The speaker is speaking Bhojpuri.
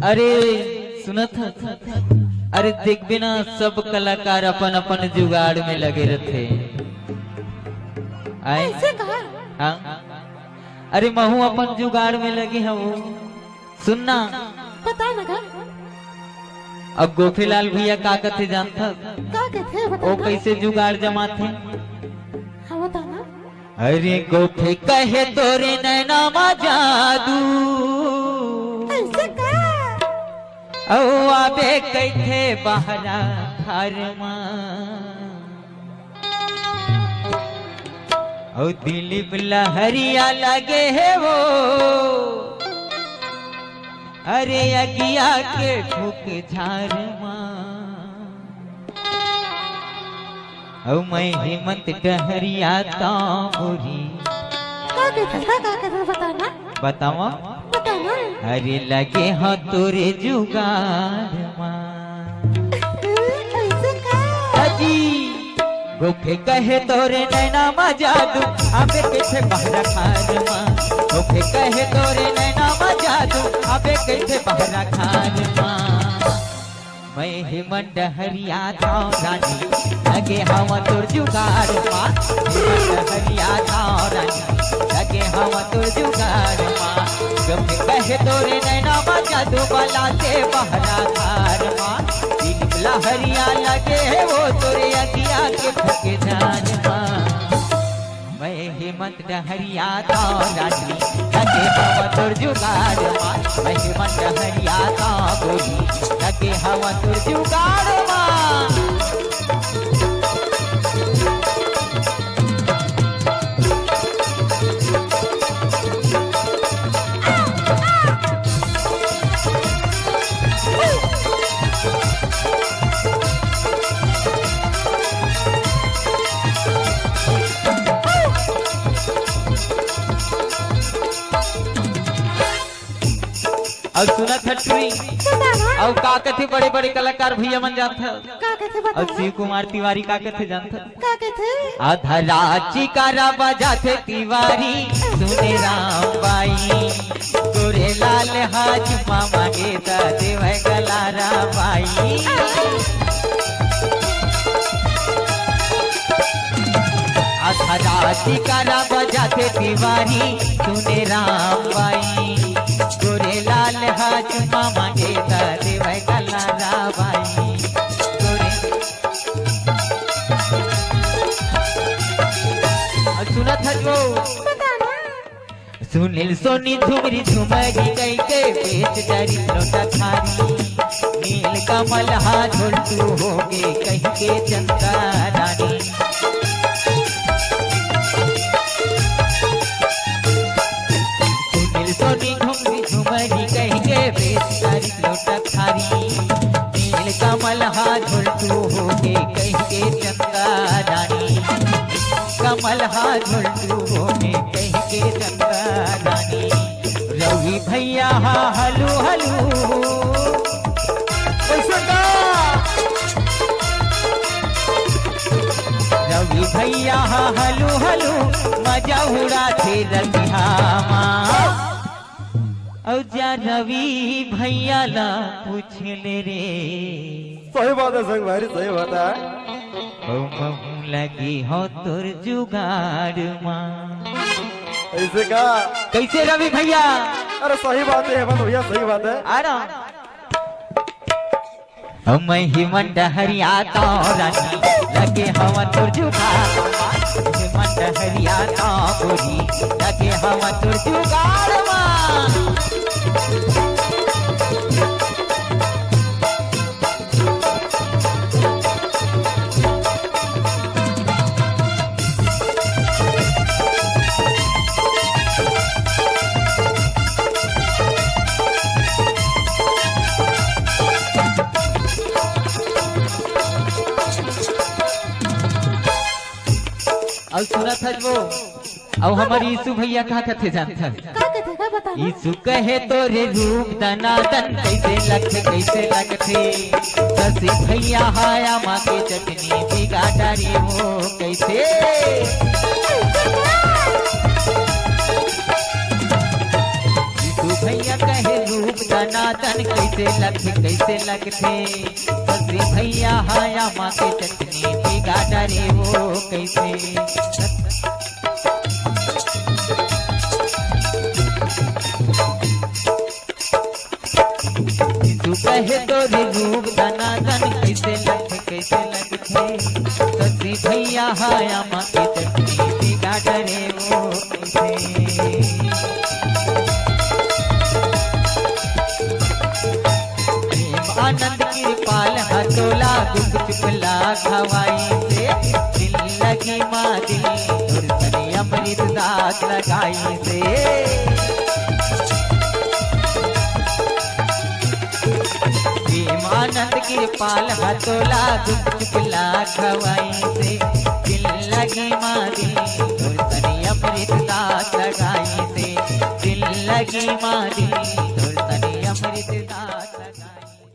अरे सुनत अरे देख बिना सब कलाकार अपन अपन जुगाड़ में लगे रहते आए हाँ अरे महू अपन जुगाड़ में लगे हैं वो सुनना पता लगा। अब गोफीलाल भैया का कथे जानता का कहते बता वो कैसे जुगाड़ जमाते हाँ बता ना। अरे गोफे कहे तोरे नैना मा जादू ऐसे का औ आबे कैथे बहरा घर औ दिलीप लहरिया लगे है वो अरे अगिया के ठुक झार औ मैं हेमंत डहरिया तांबुरी का कहते बता ना। बतावा बता ना। अरे लगे हो तोरे जुगाड़ ऐसे का अजी गोफे कहे तोरे नैना मा जादू आबे कैसे बहरा खारमा गोफे कहे तोरे नैना मा जादू आबे कैसे बहरा खारमा मैं हेमंत हरिया था रानी लगे हवा तोर जुगाड़ माँ हेमंत हरिया था रानी लगे हवा तोर जुगाड़ माँ गोफे कहे तोरे नैना मा जादू बाला से बहरा खारमा लहरिया लगे है वो तोरे अगिया के ठके जान मैं हेमंत डहरिया था रानी लगे हवा तोर जुगाड़ मैं हेमंत डहरिया था बोली लगे हवा तोर जुगाड़ और सुना थटरी और का कथे बड़े बड़े कलाकार भैया मन जानता का कहते बता और शिव कुमार तिवारी का कथे जानता का कहते आधा राची कारा बजाते तिवारी सुने राम बाई गोरे लाल हाज मामा गेता देव गलारा बाई आधा राची कारा बजाते तिवारी सुने राम बाई गोरे लाल हाज मामा गेता देव गलारा बाई गोरे सुना था जो सुनील सोनी झुमरी झुमरी गई के पेच जरी लोटा थारी नील कमल हा झोलटू होगे कहीं के चंदा रानी सुनील सोनी झुमरी झुमरी कहीं के पेच जरी लोटा थारी नील कमल हा झोलटू होगे कहीं के चंदा रानी कमल हा झोलटू होगे कहीं के चंदा रानी रवि भैया हा हलू हलू रवि भैया हा हलू हलू मजा उड़ा थे रतिहा और जा रवि भैया ला पूछ ले रे सही बात है संग भाई सही बात है महू लगी हो तोर जुगाड़ माँ ऐसे का कैसे रवि भैया अरे सही बात है हेमंत भैया सही बात है आरा मैं हेमंत हरिया तो रानी लगे हवा तोर जुगाड़ हेमंत हरिया तो बोली लगे हवा तोर जुगाड़ और सुना था वो और हमारी यीशु भैया कहा कथे जानता का कहते का बता ना। यीशु कहे तोरे रूप दनादन कैसे लगथे ससी भैया हाया माँ के चटनी बिगाड़ी हो कैसे यीशु भैया कहे रूप रूप दनादन कैसे लगते ससुरी भैया हाया माँ के चटनी बिगा डरे वो कैसे तू कहे तोरे रूप दनादन कैसे लगते ससुरी भैया हाया माँ के चटनी बिगा डरे वो कैसे आनंद कृपाल हटोला दुख चुपला खवाई से दिल लगी माँ दिल और तनी अमृत दास लगाई से आनंद कृपाल हटोला दुख चुपला खवाई से दिल लगी माँ दिल और तनी अमृत दास लगाई से दिल लगी माँ दिल और तनी अमृत दास लगाई।